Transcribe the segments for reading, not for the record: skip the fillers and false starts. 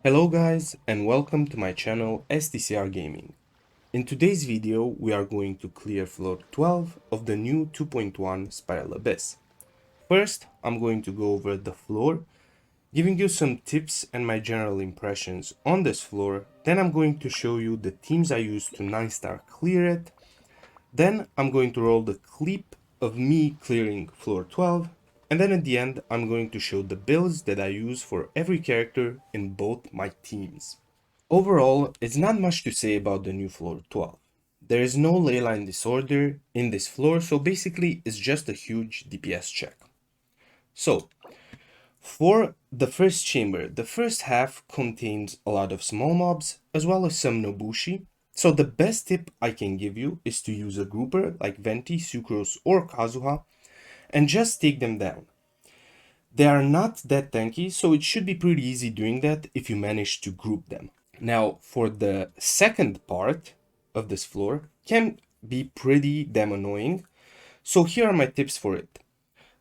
Hello guys and welcome to my channel STCR Gaming. In today's video we are going to clear floor 12 of the new 2.1 Spiral Abyss. First I'm going to go over the floor, giving you some tips and my general impressions on this floor. Then I'm going to show you the teams I used to 9-star clear it. Then I'm going to roll the clip of me clearing floor 12. And then at the end, I'm going to show the builds that I use for every character in both my teams. Overall, it's not much to say about the new floor 12. There is no leyline disorder in this floor, so basically it's just a huge DPS check. So, for the first chamber, the first half contains a lot of small mobs as well as some Nobushi. So the best tip I can give you is to use a grouper like Venti, Sucrose or Kazuha and just take them down. They are not that tanky, so it should be pretty easy doing that if you manage to group them. Now, for the second part of this floor, can be pretty damn annoying. So here are my tips for it.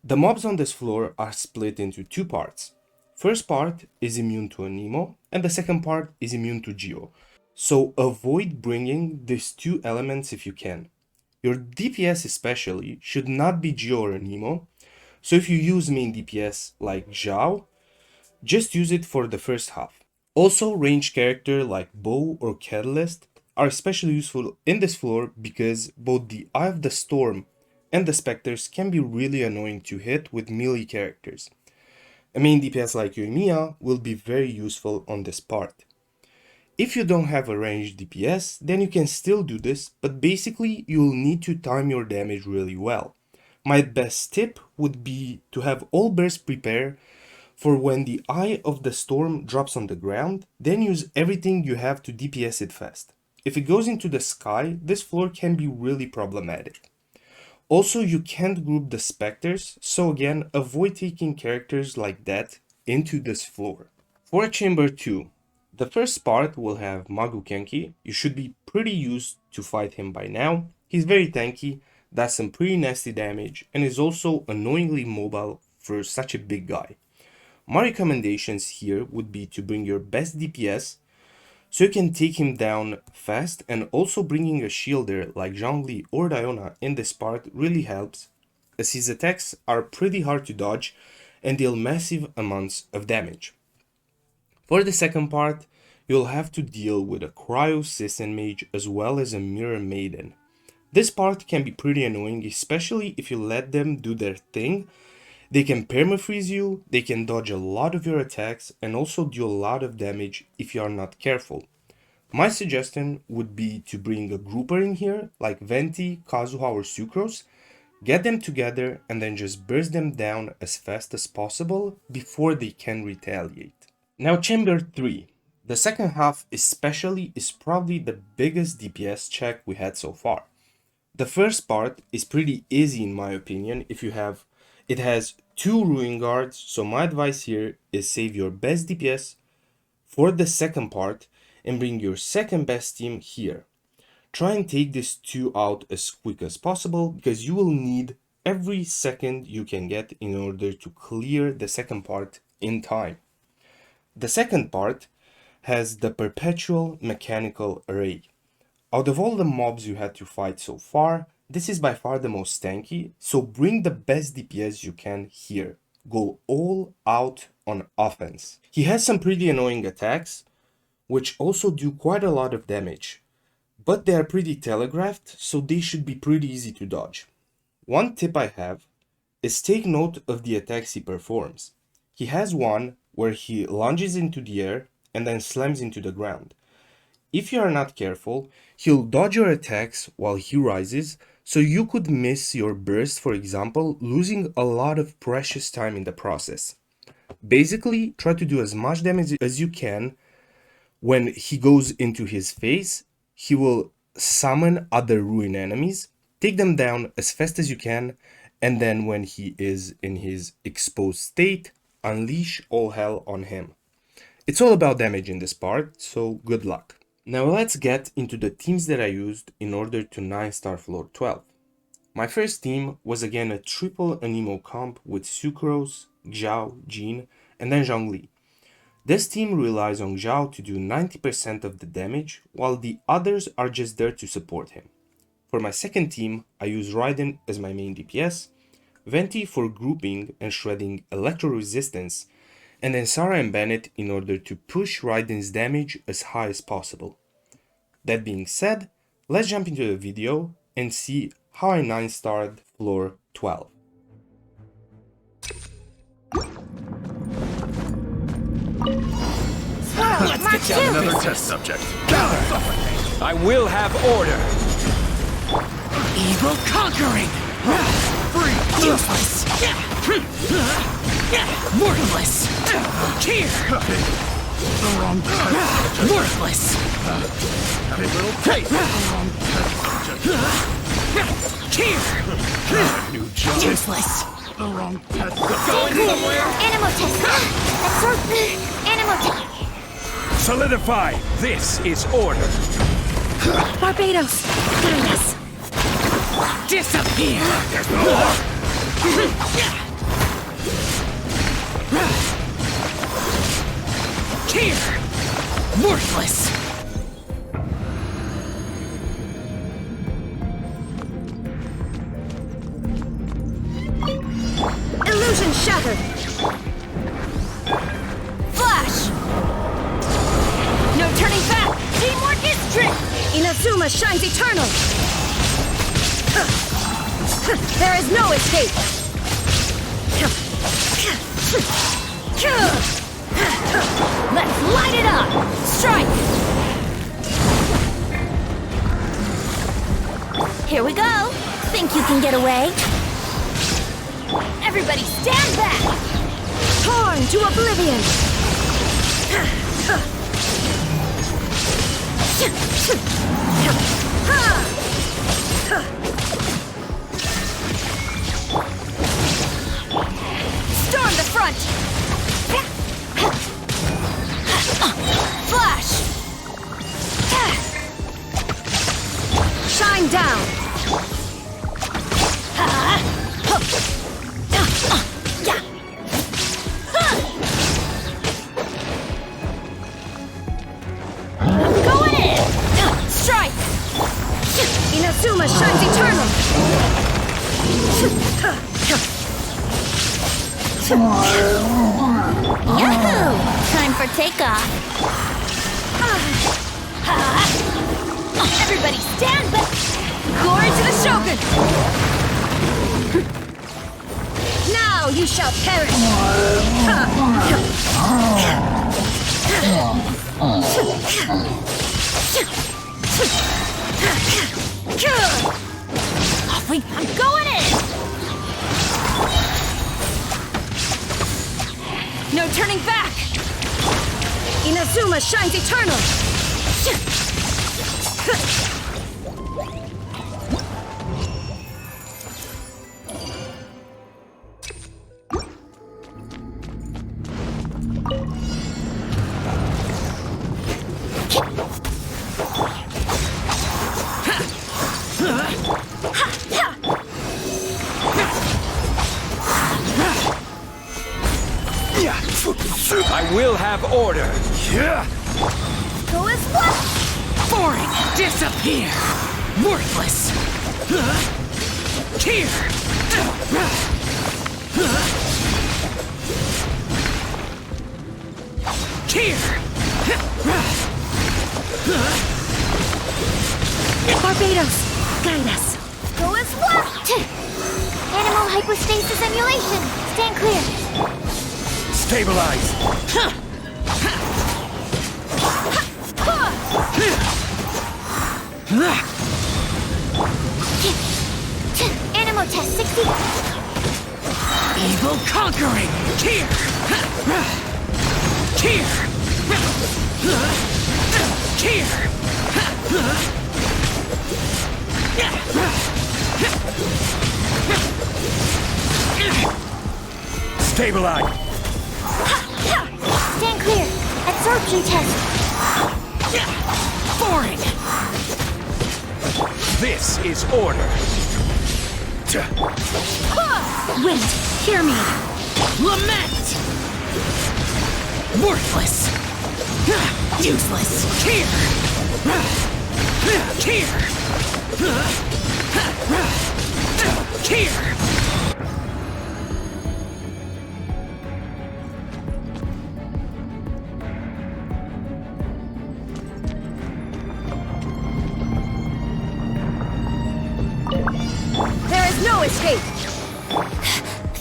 The mobs on this floor are split into two parts. First part is immune to Anemo, and the second part is immune to Geo. So avoid bringing these two elements if you can. Your DPS especially should not be Geo or Anemo, so if you use main DPS like Xiao, just use it for the first half. Also, ranged character like Bow or Catalyst are especially useful in this floor because both the Eye of the Storm and the Spectres can be really annoying to hit with melee characters. A main DPS like Yoimiya will be very useful on this part. If you don't have a ranged DPS, then you can still do this, but basically you'll need to time your damage really well. My best tip would be to have all bursts prepared for when the Eye of the Storm drops on the ground, then use everything you have to DPS it fast. If it goes into the sky, this floor can be really problematic. Also, you can't group the Spectres, so again, avoid taking characters like that into this floor. For Chamber 2, the first part will have Magu Kenki. You should be pretty used to fight him by now. He's very tanky, does some pretty nasty damage, and is also annoyingly mobile for such a big guy. My recommendations here would be to bring your best DPS so you can take him down fast, and also bringing a shielder like Zhongli or Diona in this part really helps, as his attacks are pretty hard to dodge and deal massive amounts of damage. For the second part, you'll have to deal with a Cryo Sisen Mage as well as a Mirror Maiden. This part can be pretty annoying, especially if you let them do their thing. They can permafreeze you, they can dodge a lot of your attacks, and also do a lot of damage if you are not careful. My suggestion would be to bring a grouper in here, like Venti, Kazuha or Sucrose, get them together and then just burst them down as fast as possible before they can retaliate. Now Chamber 3. The second half especially is probably the biggest DPS check we had so far. The first part is pretty easy in my opinion if you have. It has two Ruin Guards, so my advice here is save your best DPS for the second part and bring your second best team here. Try and take these two out as quick as possible because you will need every second you can get in order to clear the second part in time. The second part has the Perpetual Mechanical Array. Out of all the mobs you had to fight so far, this is by far the most tanky, so bring the best DPS you can here. Go all out on offense. He has some pretty annoying attacks, which also do quite a lot of damage, but they are pretty telegraphed, so they should be pretty easy to dodge. One tip I have is take note of the attacks he performs. He has one where he lunges into the air and then slams into the ground. If you are not careful, he'll dodge your attacks while he rises, so you could miss your burst, for example, losing a lot of precious time in the process. Basically, try to do as much damage as you can. When he goes into his phase, he will summon other ruin enemies, take them down as fast as you can, and then when he is in his exposed state, unleash all hell on him. It's all about damage in this part, so good luck. Now let's get into the teams that I used in order to 9-star floor 12. My first team was again a triple Anemo comp with Sucrose, Xiao, Jin, and then Zhongli. This team relies on Xiao to do 90% of the damage, while the others are just there to support him. For my second team, I use Raiden as my main DPS, Venti for grouping and shredding electro resistance, and then Sarah and Bennett in order to push Raiden's damage as high as possible. That being said, let's jump into the video and see how I 9-starred floor 12. Let's get down another test subject. Gather! I will have order. Evil conquering! Free! Useless! Worthless! Cheer! The wrong test subject. Worthless! Have a little taste. The wrong test subject. Cheer! New job. Useless! The wrong test subject. Going somewhere! Animal test! Absorb! Animal test! Solidify! This is order. Barbados! Guide us! Disappear! There's no more. Cheer! Worthless! Illusion shattered! Flash! No turning back! Teamwork is strength! Inazuma shines eternal! There is no escape! Let's light it up! Strike! Here we go! Think you can get away? Everybody stand back! Torn to oblivion! Storm the front! Flash! Shine down! I'm going in! Strike! Inazuma shines eternal! Yahoo! Time for takeoff! Everybody stand back! Glory to the Shogun! Now you shall perish! I'm going in! No turning back! Inazuma shines eternal! I will have order. Go as one! Boring! Disappear! Worthless! Cheer! Cheer! Barbados! Guide us! Go as one! Animal hypostasis emulation! Stand clear! Stabilize. Animal test 60! Evil conquering! Cheer! Cheer! Cheer! Stabilize. Stand clear! Absorption test! Boring! This is order. Wind, hear me! Lament! Worthless! Useless! Here! Here! Here! There is no escape!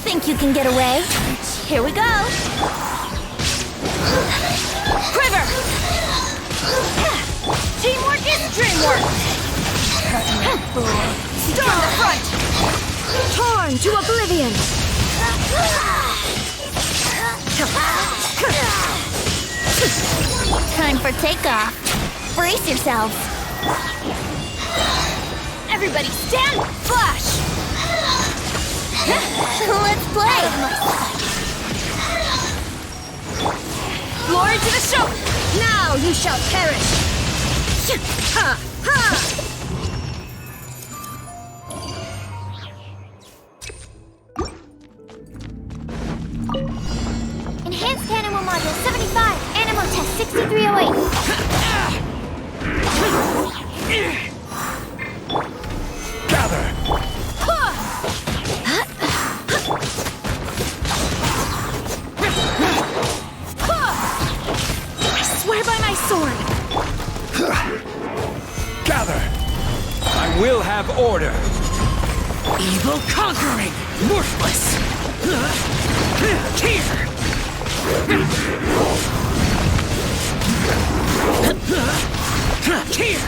Think you can get away? Here we go! Quiver! Teamwork is dreamwork! Storm the front! Torn to oblivion! Time for takeoff. Brace yourselves. Everybody stand! Flash! Let's play! Glory to the show! Now you shall perish! Ha! Ha! Enhanced Animal Module 75, Animal Test 6308. Gather! I swear by my sword! Gather! I will have order! Evil conquering! Worthless! Here! Here!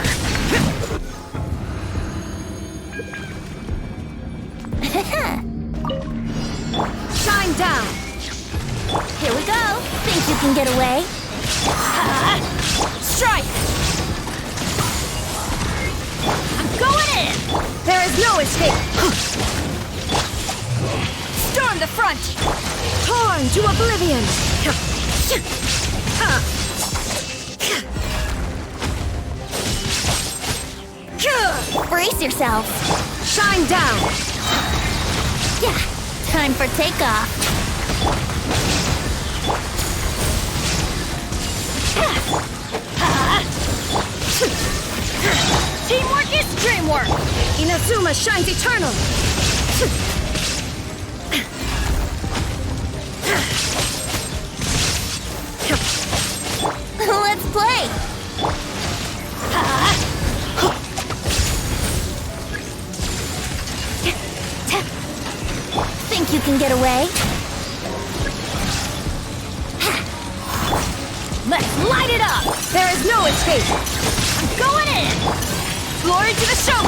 Shine down! Here we go! Think you can get away? Strike! I'm going in! There is no escape! Storm the front! Torn to oblivion! Brace yourself! Shine down! Yeah, time for takeoff. Teamwork is dreamwork! Inazuma shines eternal! Let's play! Think you can get away? Let's light it up! There is no escape! I'm going in! Glory to the show!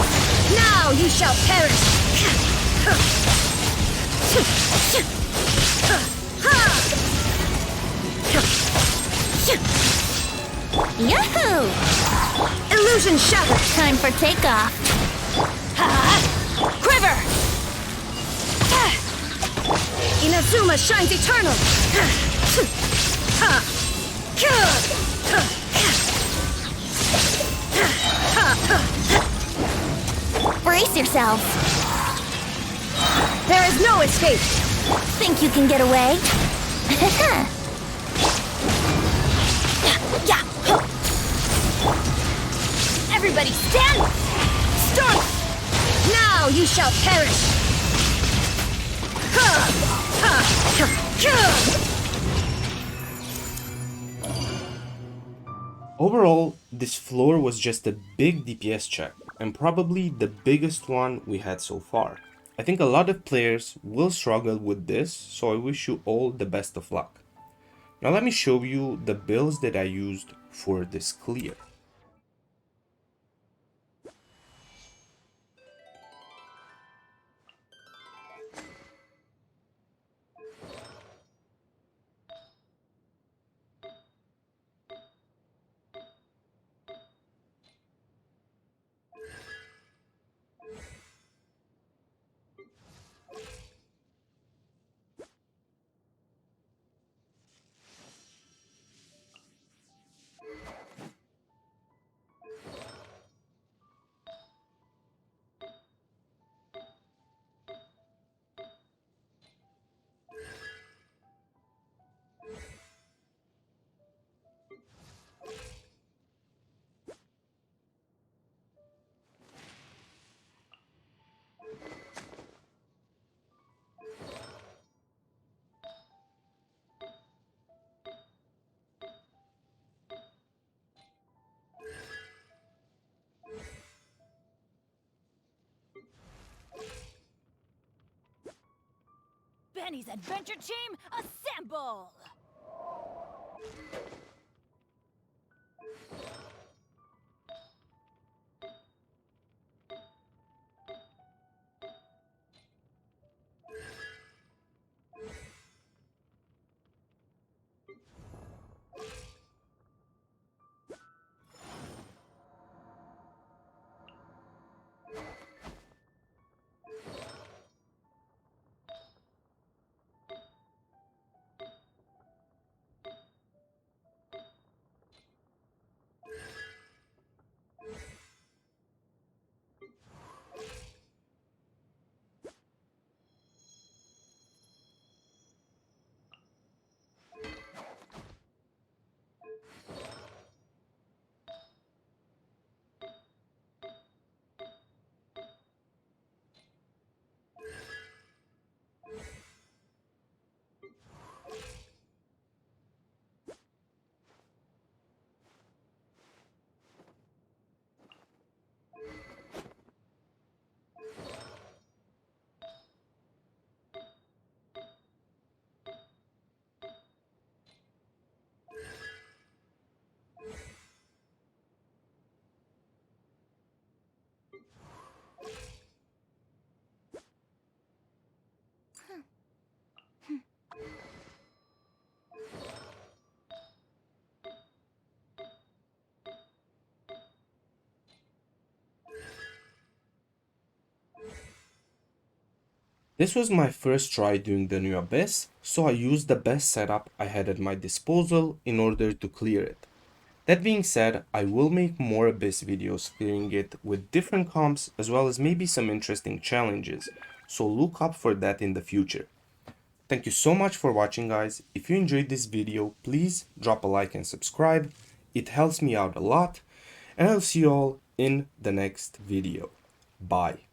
Now you shall perish! Yahoo! Illusion shattered! Time for takeoff! Quiver! Inazuma shines eternal! Brace yourselves! There is no escape! Think you can get away? Everybody stand! Storm! Now you shall perish! Overall, this floor was just a big DPS check, and probably the biggest one we had so far. I think a lot of players will struggle with this, so I wish you all the best of luck. Now let me show you the builds that I used for this clear. Please, adventure team, assemble! This was my first try doing the new abyss, so I used the best setup I had at my disposal in order to clear it. That being said, I will make more abyss videos clearing it with different comps as well as maybe some interesting challenges, so look up for that in the future. Thank you so much for watching, guys. If you enjoyed this video, please drop a like and subscribe. It helps me out a lot, and I'll see you all in the next video. Bye.